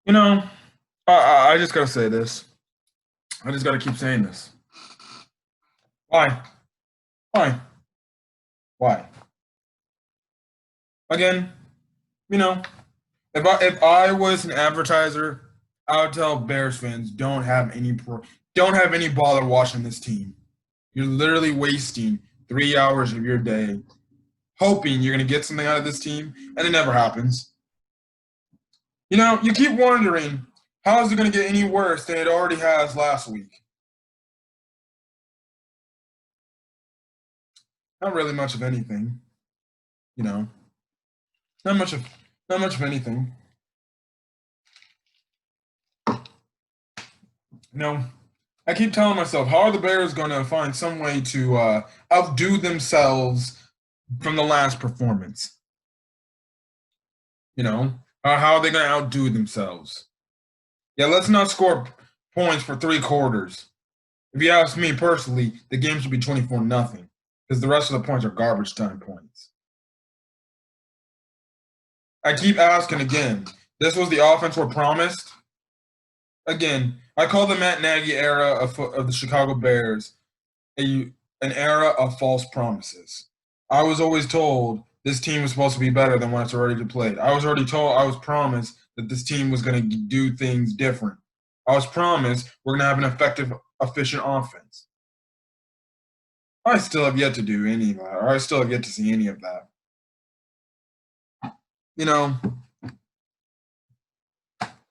You know, I just gotta say this. I just gotta keep saying this. Why? Why? Why? Again, you know, if I was an advertiser, I would tell Bears fans don't have any bother watching this team. You're literally wasting 3 hours of your day hoping you're gonna get something out of this team, and it never happens. You keep wondering how is it gonna get any worse than it already has last week. Not really much of anything, you know. Not much of not much of anything. You know, I keep telling myself, how are the Bears going to find some way to outdo themselves from the last performance? How are they going to outdo themselves? Yeah, let's not score points for 3 quarters. If you ask me personally, the game should be 24-0 because the rest of the points are garbage time points. I keep asking again. This was the offense we're promised. Again, I call the Matt Nagy era of the Chicago Bears an era of false promises. I was always told this team was supposed to be better than when it's already played. I was promised that this team was going to do things different. I was promised we're going to have an effective, efficient offense. I still have yet to do any of that, or I still have yet to see any of that. You know,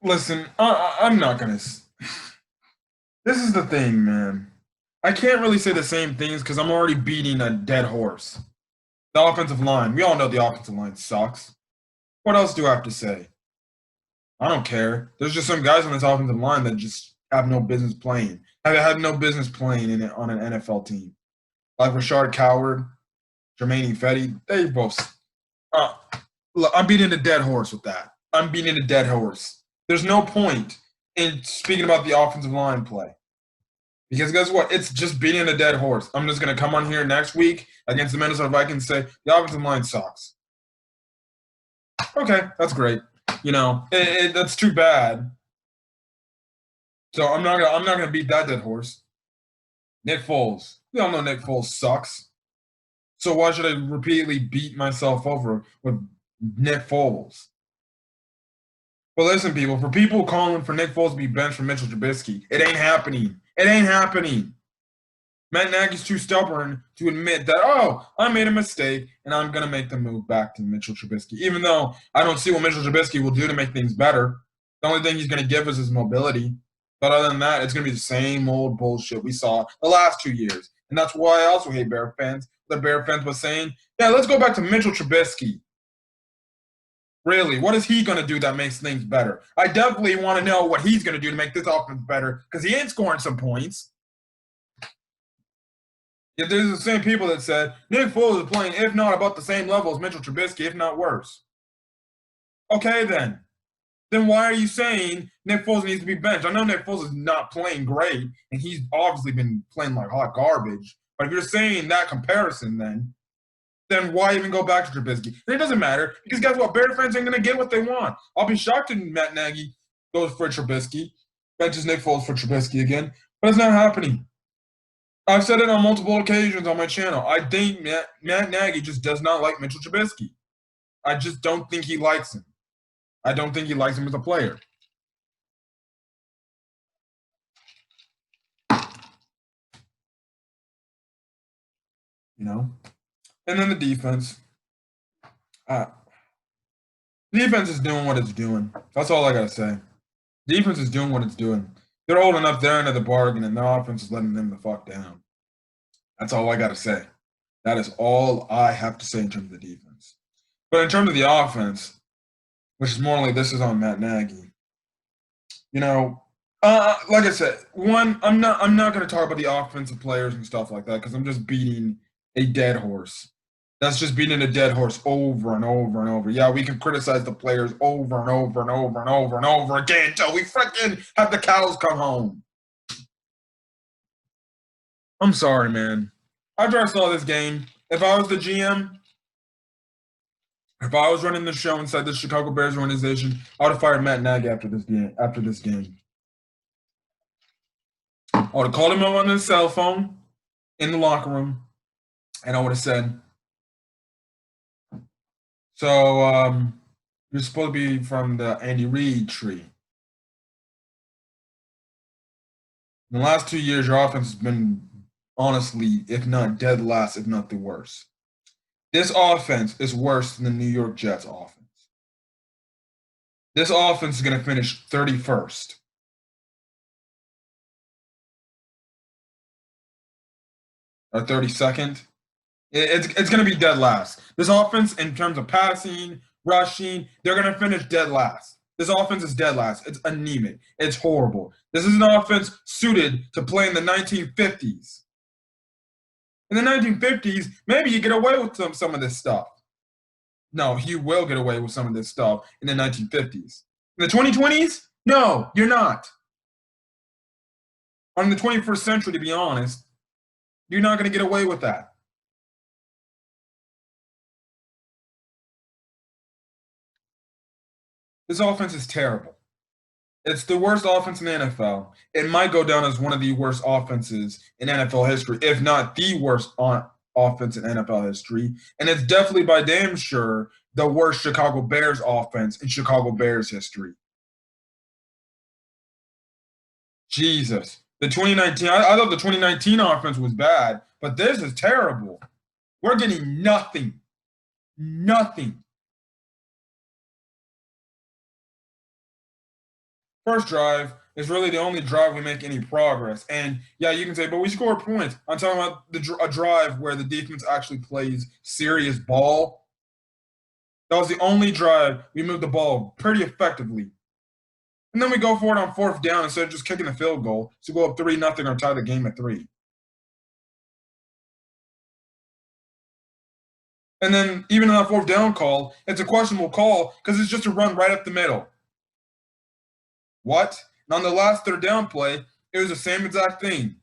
listen, I'm not going to. This is the thing, man. I can't really say the same things because I'm already beating a dead horse. The offensive line. We all know the offensive line sucks. What else do I have to say? I don't care. There's just some guys on this offensive line that just have no business playing. Have had no business playing on an NFL team. Like Rashard Coward, Jermaine Fetty. They both. Look, I'm beating a dead horse with that. I'm beating a dead horse. There's no point in speaking about the offensive line play. Because guess what? It's just beating a dead horse. I'm just going to come on here next week against the Minnesota Vikings and say the offensive line sucks. Okay, that's great. That's too bad. So I'm not gonna beat that dead horse. Nick Foles. We all know Nick Foles sucks. So why should I repeatedly beat myself over with Nick Foles? But listen, people, for people calling for Nick Foles to be benched for Mitchell Trubisky, it ain't happening. It ain't happening. Matt Nagy's too stubborn to admit that, oh, I made a mistake and I'm going to make the move back to Mitchell Trubisky, even though I don't see what Mitchell Trubisky will do to make things better. The only thing he's going to give us is mobility. But other than that, it's going to be the same old bullshit we saw the last 2 years. And that's why I also hate Bear fans. The Bear fans was saying, yeah, let's go back to Mitchell Trubisky. Really, what is he going to do that makes things better? I definitely want to know what he's going to do to make this offense better because he ain't scoring some points. Yet there's the same people that said Nick Foles is playing, if not about the same level as Mitchell Trubisky, if not worse. Okay, then. Then why are you saying Nick Foles needs to be benched? I know Nick Foles is not playing great, and he's obviously been playing like hot garbage. But if you're saying that comparison, then why even go back to Trubisky? And it doesn't matter because guess what? Bear fans ain't gonna get what they want. I'll be shocked if Matt Nagy goes for Trubisky, benches Nick Foles for Trubisky again, but it's not happening. I've said it on multiple occasions on my channel. I think Matt Nagy just does not like Mitchell Trubisky. I just don't think he likes him. I don't think he likes him as a player. And then the defense. Uh, defense is doing what it's doing. That's all I gotta say. Defense is doing what it's doing. They're holding up their end of the bargain, and their offense is letting them the fuck down. That's all I gotta say. That is all I have to say in terms of the defense. But in terms of the offense, which is more like this is on Matt Nagy. Like I said, I'm not going to talk about the offensive players and stuff like that because I'm just beating a dead horse. That's just beating a dead horse over and over and over. Yeah, we can criticize the players over and over and over and over and over again until we freaking have the cows come home. I'm sorry, man. After I saw this game, if I was the GM, If I was running the show inside the Chicago Bears organization, I would have fired Matt Nagy after this game. I would have called him up on his cell phone in the locker room, and I would have said, "So you're supposed to be from the Andy Reid tree. In the last 2 years, your offense has been honestly, if not dead last, if not the worst. This offense is worse than the New York Jets offense. This offense is going to finish 31st. Or 32nd. It's going to be dead last. This offense, in terms of passing, rushing, they're going to finish dead last. This offense is dead last. It's anemic. It's horrible. This is an offense suited to play in the 1950s. In the 1950s, maybe you get away with some of this stuff. No, you will get away with some of this stuff in the 1950s. In the 2020s, no, you're not. Or in the 21st century, to be honest, you're not going to get away with that. This offense is terrible. It's the worst offense in the NFL. It might go down as one of the worst offenses in NFL history, if not the worst offense in NFL history. And it's definitely by damn sure the worst Chicago Bears offense in Chicago Bears history. Jesus. The 2019, I thought the 2019 offense was bad, but this is terrible. We're getting nothing. Nothing. First drive is really the only drive we make any progress. And yeah, you can say, but we score points. I'm talking about a drive where the defense actually plays serious ball. That was the only drive we moved the ball pretty effectively. And then we go for it on 4th down instead of just kicking a field goal to go up 3-0 or tie the game at 3. And then even on that 4th down call, it's a questionable call because it's just a run right up the middle. What? And on the last 3rd down play, it was the same exact thing.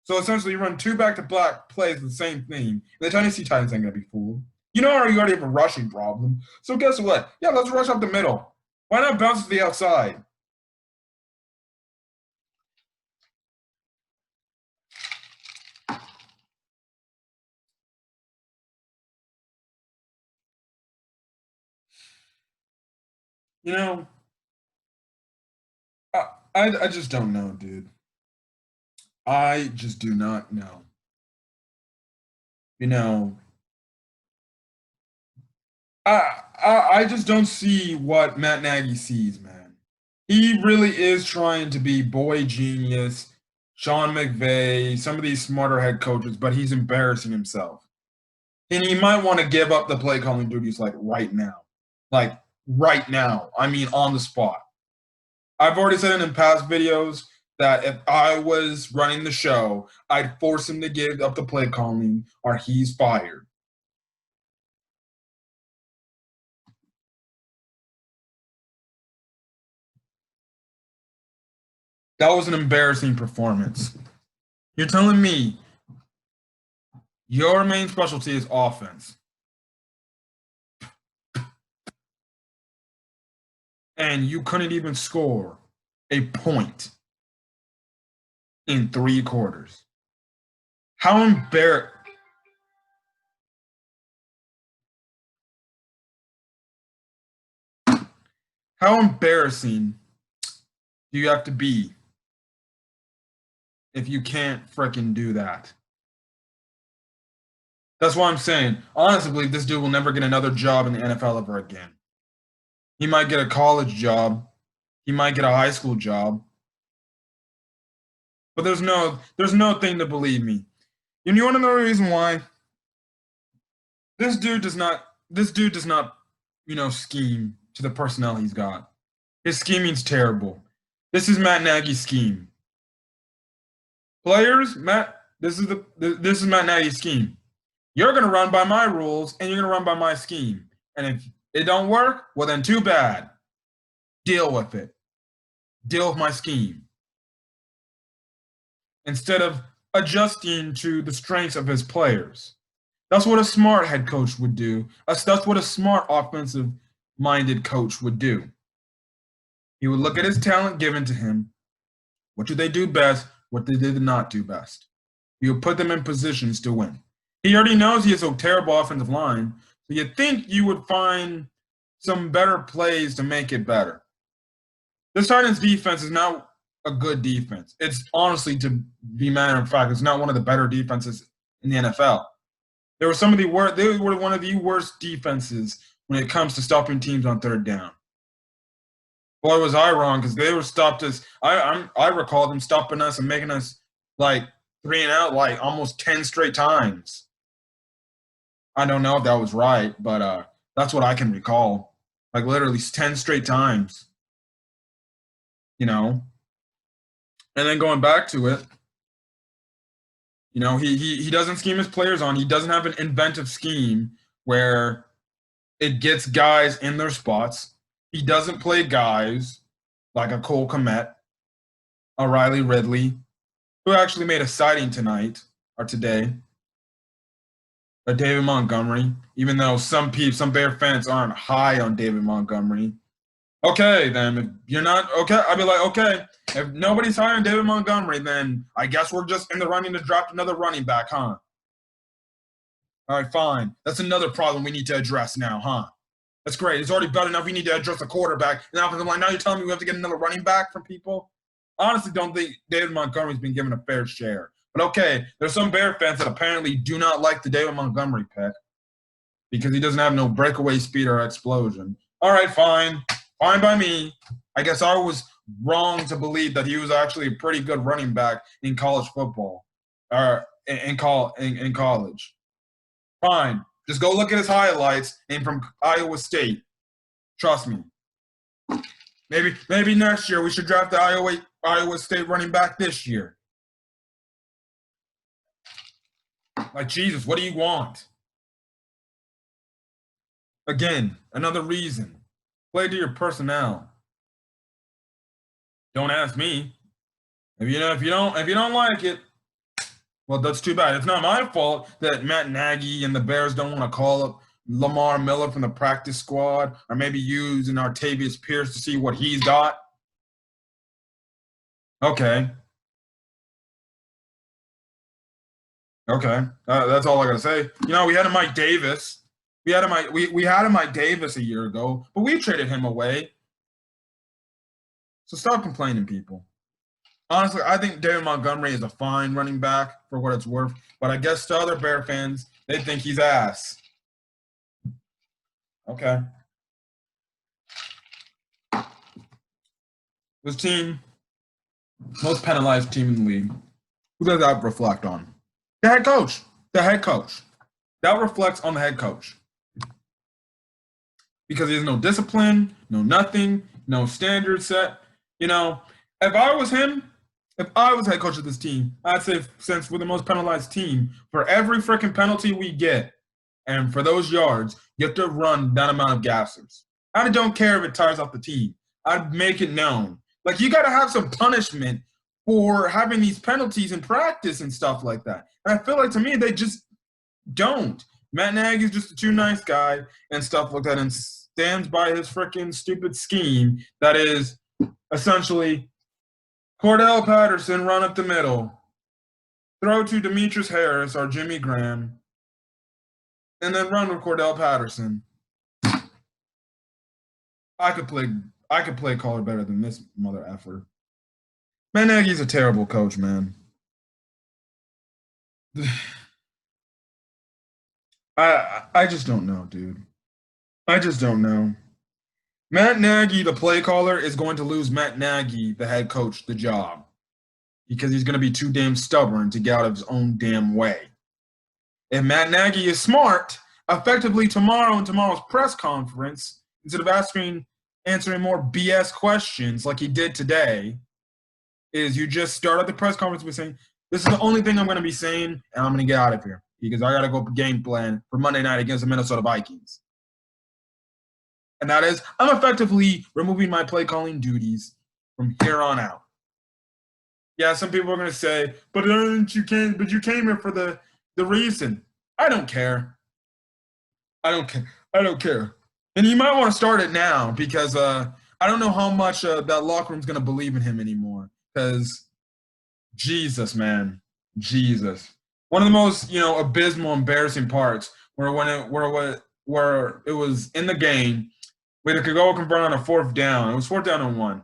So essentially, you run 2 back-to-back plays with the same thing. The Tennessee Titans ain't going to be fooled. You know you already have a rushing problem. So guess what? Yeah, let's rush up the middle. Why not bounce to the outside? You know, I just don't know, dude. I just do not know. You know, I just don't see what Matt Nagy sees, man. He really is trying to be boy genius, Sean McVay, some of these smarter head coaches, but he's embarrassing himself. And he might want to give up the play calling duties like right now. Like right now. I mean, on the spot. I've already said it in past videos that if I was running the show, I'd force him to give up the play calling or he's fired. That was an embarrassing performance. You're telling me your main specialty is offense. And you couldn't even score a point in 3 quarters. How embarrassing. How embarrassing do you have to be if you can't freaking do that? That's why I'm saying, honestly, I believe this dude will never get another job in the NFL ever again. He might get a college job. He might get a high school job. But there's no thing to believe me. And you want to know the reason why? This dude does not, scheme to the personnel he's got. His scheming's terrible. This is Matt Nagy's scheme. Players, this is Matt Nagy's scheme. You're going to run by my rules, and you're going to run by my scheme. And if it don't work, well, then too bad. Deal with it. Deal with my scheme. Instead of adjusting to the strengths of his players. That's what a smart head coach would do. That's what a smart offensive-minded coach would do. He would look at his talent given to him. What did they do best? What they did not do best. He would put them in positions to win. He already knows he has a terrible offensive line, so you'd think you would find some better plays to make it better. This Titans defense is not a good defense. It's honestly, to be matter of fact, it's not one of the better defenses in the NFL. They were they were one of the worst defenses when it comes to stopping teams on third down. Boy, was I wrong, because they were stopped us. I recall them stopping us and making us like 3 and out like almost 10 straight times. I don't know if that was right, but that's what I can recall. Like literally 10 straight times. You know? And then going back to it, you know, he doesn't scheme his players on. He doesn't have an inventive scheme where it gets guys in their spots. He doesn't play guys like a Cole Kmet, a Riley Ridley, who actually made a sighting tonight or today, a David Montgomery, even though some Bear fans aren't high on David Montgomery. Okay, then if you're not okay, I'd be like, okay, if nobody's high on David Montgomery, then I guess we're just in the running to draft another running back, huh? All right, fine. That's another problem we need to address now, huh? That's great. It's already bad enough we need to address the quarterback. And offensive line, now you're telling me we have to get another running back from people? I honestly don't think David Montgomery's been given a fair share. But okay, there's some Bear fans that apparently do not like the David Montgomery pick because he doesn't have no breakaway speed or explosion. All right, fine. Fine by me. I guess I was wrong to believe that he was actually a pretty good running back in college football or in college. Fine. Just go look at his highlights and from Iowa State. Trust me. Maybe next year we should draft the Iowa State running back this year. Like, Jesus, what do you want? Again, another reason. Play to your personnel. Don't ask me. If you don't like it, well, that's too bad. It's not my fault that Matt Nagy and the Bears don't want to call up Lamar Miller from the practice squad, or maybe using Artavius Pierce to see what he's got. Okay. That's all I gotta say. You know, we had a Mike Davis. We had a Mike Davis a year ago, but we traded him away. So stop complaining, people. Honestly, I think David Montgomery is a fine running back for what it's worth, but I guess to other Bear fans, they think he's ass. Okay. This team, most penalized team in the league. Who does that reflect on? The head coach. The head coach. That reflects on the head coach. Because he has no discipline, no nothing, no standard set. You know, if I was him, if I was head coach of this team, I'd say, since we're the most penalized team, for every freaking penalty we get, and for those yards, you have to run that amount of gassers. I don't care if it tires off the team. I'd make it known. Like, you got to have some punishment for having these penalties in practice and stuff like that. And I feel like, to me, they just don't. Matt Nagy's just a too nice guy and stuff like that, and stands by his freaking stupid scheme that is essentially Cordell Patterson run up the middle, throw to Demetrius Harris or Jimmy Graham, and then run with Cordell Patterson. I could play caller better than this mother effer. Matt Nagy's a terrible coach, man. I just don't know, dude. I just don't know. Matt Nagy, the play caller, is going to lose Matt Nagy, the head coach, the job. Because he's going to be too damn stubborn to get out of his own damn way. If Matt Nagy is smart, effectively tomorrow in tomorrow's press conference, instead of answering more BS questions like he did today, is you just start at the press conference by saying, this is the only thing I'm going to be saying, and I'm going to get out of here because I got to go game plan for Monday night against the Minnesota Vikings. And that is, I'm effectively removing my play calling duties from here on out. Yeah, some people are going to say, but you came here for the reason. I don't care. I don't care. I don't care. And you might want to start it now because I don't know how much that locker room's going to believe in him anymore. Because Jesus, man, Jesus. One of the most abysmal, embarrassing parts where where it was in the game where they could go convert on a fourth down. It was fourth down and 1.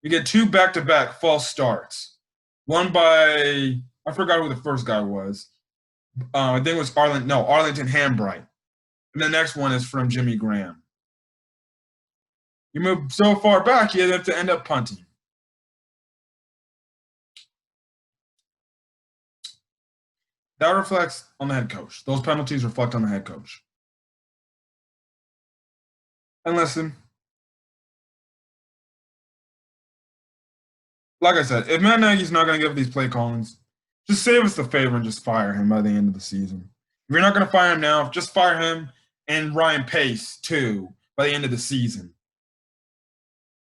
You get 2 back-to-back false starts. One by I forgot who the first guy was. I think it was Arlington Hambright. And the next one is from Jimmy Graham. You move so far back, you have to end up punting. That reflects on the head coach. Those penalties reflect on the head coach. And listen, like I said, if Matt Nagy's not going to give these play callings, just save us the favor and just fire him by the end of the season. If you're not going to fire him now, just fire him and Ryan Pace too by the end of the season.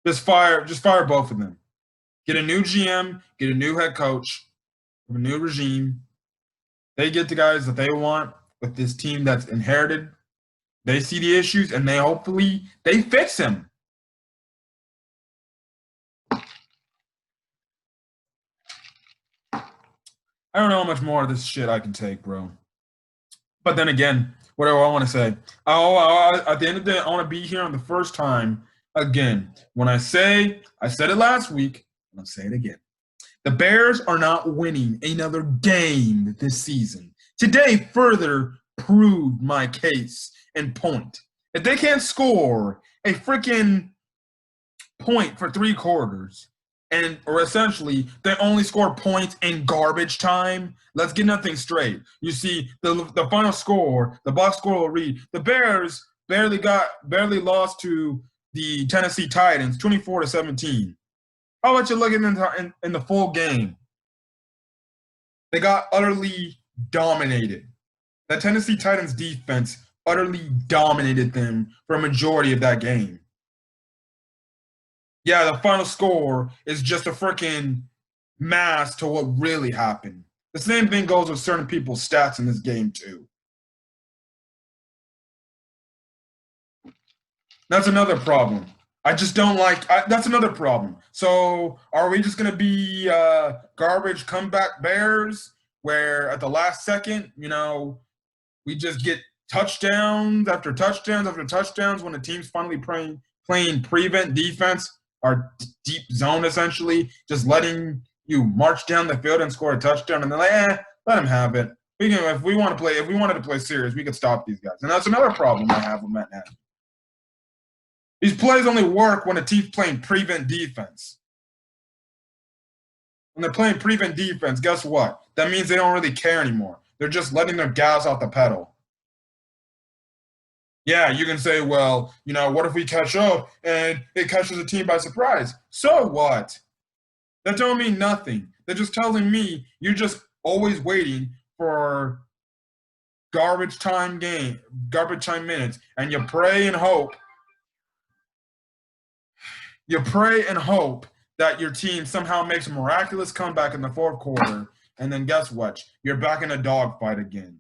Just fire both of them. Get a new GM, get a new head coach, a new regime. They get the guys that they want with this team that's inherited. They see the issues and hopefully they fix them. I don't know how much more of this shit I can take, bro. But then again, whatever I want to say. At the end of the day, I want to be here on the first time again. When I said it last week, and I'll say it again. The Bears are not winning another game this season. Today further proved my case and point. If they can't score a freaking point for 3 quarters, or essentially they only score points in garbage time, let's get nothing straight. You see, the final score, the box score will read, the Bears barely lost to the Tennessee Titans 24-17. How about you look at in the full game? They got utterly dominated. The Tennessee Titans defense utterly dominated them for a majority of that game. Yeah, the final score is just a freaking mask to what really happened. The same thing goes with certain people's stats in this game, too. That's another problem. I just don't like – that's another problem. So are we just going to be garbage comeback Bears where at the last second, we just get touchdowns after touchdowns after touchdowns when the team's finally playing prevent defense, our deep zone essentially, just letting you march down the field and score a touchdown, and they're like, let them have it. If we wanted to play serious, we could stop these guys. And that's another problem I have with Matt Nagy. These plays only work when a team's playing prevent defense. When they're playing prevent defense, guess what? That means they don't really care anymore. They're just letting their gas out the pedal. Yeah, you can say, well, what if we catch up and it catches a team by surprise? So what? That don't mean nothing. They're just telling me you're just always waiting for garbage time minutes, and you pray and hope. You pray and hope that your team somehow makes a miraculous comeback in the fourth quarter, and then guess what? You're back in a dogfight again.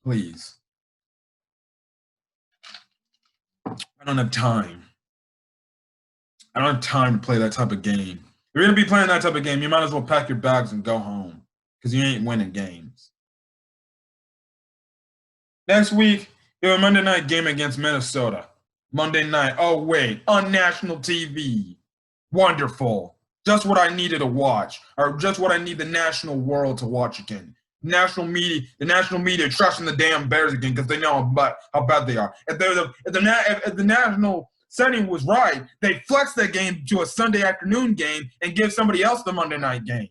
Please. I don't have time. I don't have time to play that type of game. If you're going to be playing that type of game, you might as well pack your bags and go home because you ain't winning games. Next week, you have a Monday night game against Minnesota. Monday night. Oh, wait. On national TV. Wonderful. Just what I needed to watch, or just what I need the national world to watch again. The national media trusting the damn Bears again because they know how bad they are. If the national setting was right, they flex that game to a Sunday afternoon game and give somebody else the Monday night game.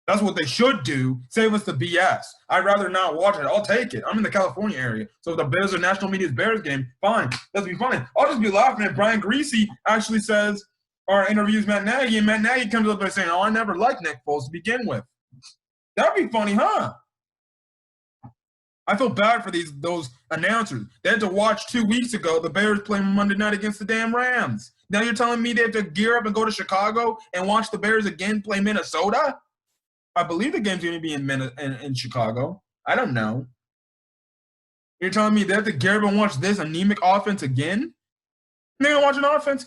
That's what they should do. Save us the BS. I'd rather not watch it. I'll take it. I'm in the California area. So if the Bears are national media's Bears game, fine. That'll be funny. I'll just be laughing if Brian Griese actually says or interviews Matt Nagy, and Matt Nagy comes up by saying, I never liked Nick Foles to begin with. That'd be funny, huh? I feel bad for those announcers. They had to watch 2 weeks ago the Bears play Monday night against the damn Rams. Now you're telling me they have to gear up and go to Chicago and watch the Bears again play Minnesota? I believe the game's going to be in Chicago. I don't know. You're telling me they have to get up and watch this anemic offense again? They're going to watch an offense.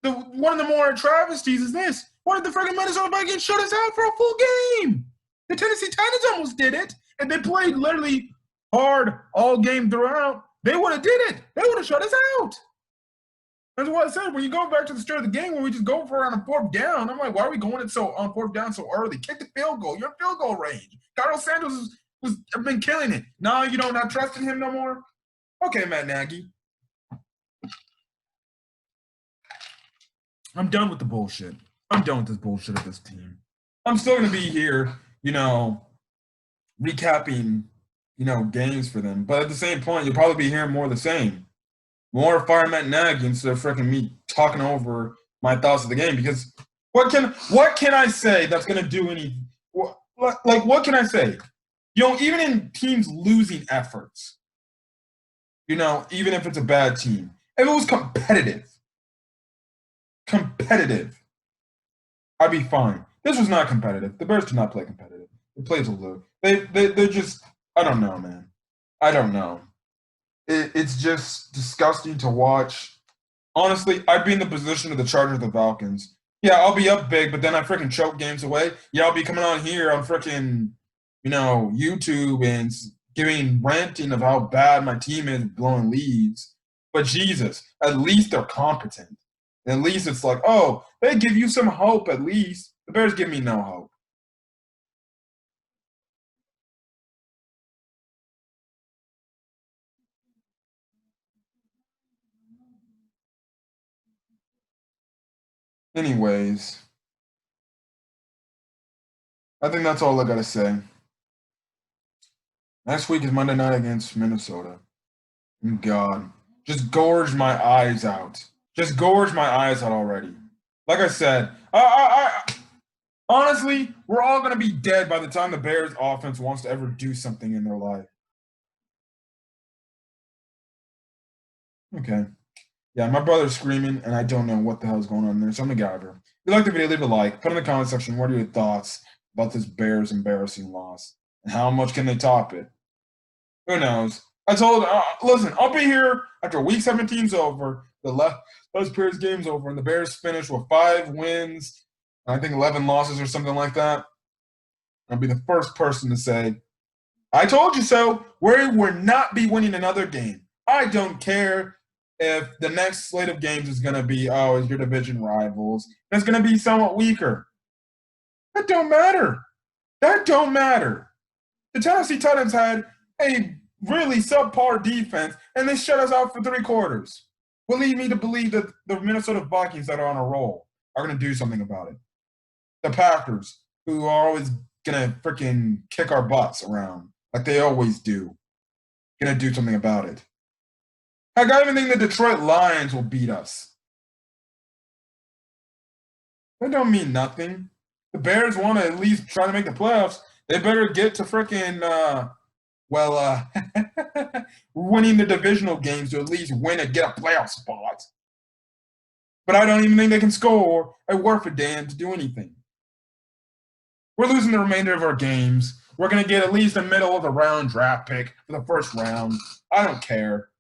One of the more travesties is this. Why did the freaking Minnesota Vikings shut us out for a full game? The Tennessee Titans almost did it. If they played literally hard all game throughout, they would have did it. They would have shut us out. That's what I said. When you go back to the start of the game, when we just go for it on a fourth down, I'm like, why are we going on fourth down so early? Kick the field goal. You're in field goal range. Carlos Santos has been killing it. No, you don't not trusting him no more? Okay, Matt Nagy. I'm done with the bullshit. I'm done with this bullshit of this team. I'm still going to be here, recapping, games for them. But at the same point, you'll probably be hearing more of the same. More fire Matt Nagy instead of freaking me talking over my thoughts of the game. Because what can I say that's going to do anything? What can I say? Even in teams losing efforts, even if it's a bad team, if it was competitive, I'd be fine. This was not competitive. The Bears did not play competitive. They played to lose. They're just, I don't know, man. I don't know. It's just disgusting to watch. Honestly, I'd be in the position of the Chargers, the Falcons. Yeah, I'll be up big, but then I freaking choke games away. Yeah, I'll be coming on here on freaking, YouTube and ranting of how bad my team is blowing leads. But Jesus, at least they're competent. At least it's like, oh, they give you some hope at least. The Bears give me no hope. Anyways, I think that's all I got to say. Next week is Monday night against Minnesota. God, just gorge my eyes out. Just gorge my eyes out already. Like I said, honestly, we're all going to be dead by the time the Bears offense wants to ever do something in their life. Okay. Yeah, my brother's screaming, and I don't know what the hell is going on there, so I'm going to get out of here. If you like the video, leave a like. Put in the comment section, what are your thoughts about this Bears embarrassing loss? And how much can they top it? Who knows? Listen, I'll be here after week 17's over. Those Bears game's over, and the Bears finish with 5 wins, I think 11 losses or something like that. I'll be the first person to say, I told you so. We will not be winning another game. I don't care if the next slate of games is going to be, it's your division rivals. It's going to be somewhat weaker. That don't matter. That don't matter. The Tennessee Titans had a really subpar defense, and they shut us out for 3 quarters. Will lead me to believe that the Minnesota Vikings that are on a roll are going to do something about it. The Packers, who are always going to freaking kick our butts around like they always do, going to do something about it. Heck, I even think the Detroit Lions will beat us. That don't mean nothing. The Bears want to at least try to make the playoffs. They better get to freaking, winning the divisional games to at least win and get a playoff spot. But I don't even think they can score worth a damn to do anything. We're losing the remainder of our games. We're going to get at least a middle of the round draft pick for the first round. I don't care.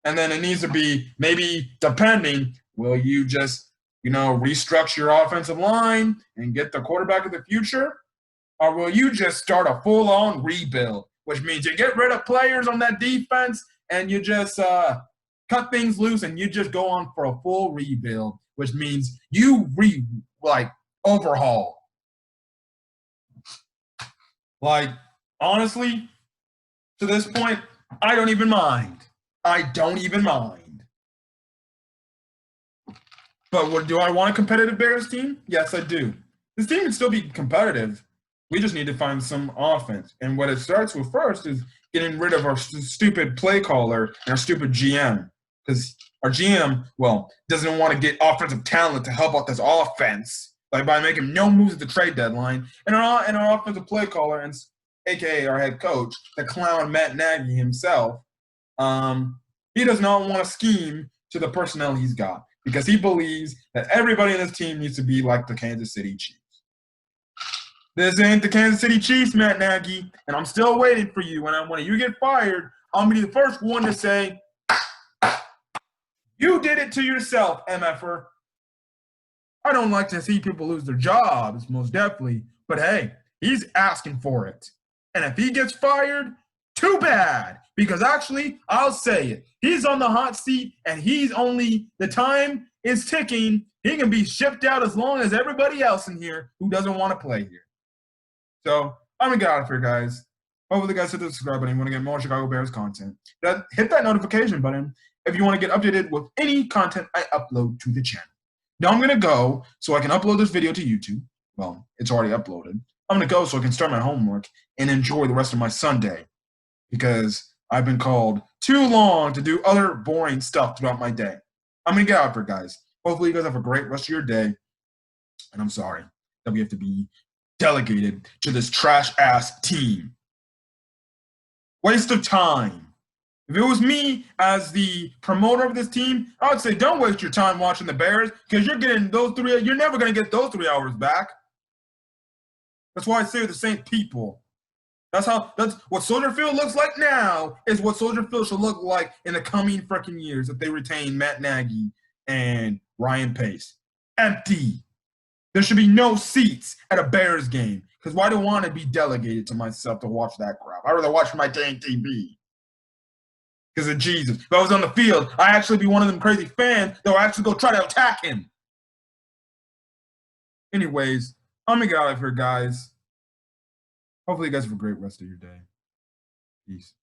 And then it needs to be, maybe depending, will you just, restructure your offensive line and get the quarterback of the future? Or will you just start a full-on rebuild, which means you get rid of players on that defense and you just cut things loose and you just go on for a full rebuild, which means you overhaul. Honestly, to this point, I don't even mind. But do I want a competitive Bears team? Yes, I do. This team can still be competitive. We just need to find some offense. And what it starts with first is getting rid of our stupid play caller and our stupid GM. Because our GM, doesn't want to get offensive talent to help out this offense by making no moves at the trade deadline. And our offensive play caller, and a.k.a. our head coach, the clown Matt Nagy himself, he does not want to scheme to the personnel he's got because he believes that everybody in his team needs to be like the Kansas City Chiefs. This ain't the Kansas City Chiefs, Matt Nagy, and I'm still waiting for you. When you get fired, I'm gonna be the first one to say, you did it to yourself, MFer. I don't like to see people lose their jobs, most definitely, but hey, he's asking for it. And if he gets fired, too bad. Because actually, I'll say it. He's on the hot seat, and the time is ticking. He can be shipped out as long as everybody else in here who doesn't want to play here. So I'm gonna get out of here, guys. Hopefully, you guys hit the subscribe button. You want to get more Chicago Bears content. Hit that notification button if you want to get updated with any content I upload to the channel. Now I'm gonna go so I can upload this video to YouTube. Well, it's already uploaded. I'm gonna go so I can start my homework and enjoy the rest of my Sunday because I've been called too long to do other boring stuff throughout my day. I'm gonna get out of here, guys. Hopefully, you guys have a great rest of your day. And I'm sorry that we have to be delegated to this trash-ass team. Waste of time. If it was me as the promoter of this team, I would say don't waste your time watching the Bears because you're never going to get those 3 hours back. That's why I say the same people. That's what Soldier Field looks like now is what Soldier Field should look like in the coming freaking years if they retain Matt Nagy and Ryan Pace. Empty. There should be no seats at a Bears game because why do I want to be delegated to myself to watch that crap? I'd rather watch my dang TV. Because of Jesus. If I was on the field, I'd actually be one of them crazy fans that would actually go try to attack him. Anyways, I'm going to get out of here, guys. Hopefully you guys have a great rest of your day. Peace.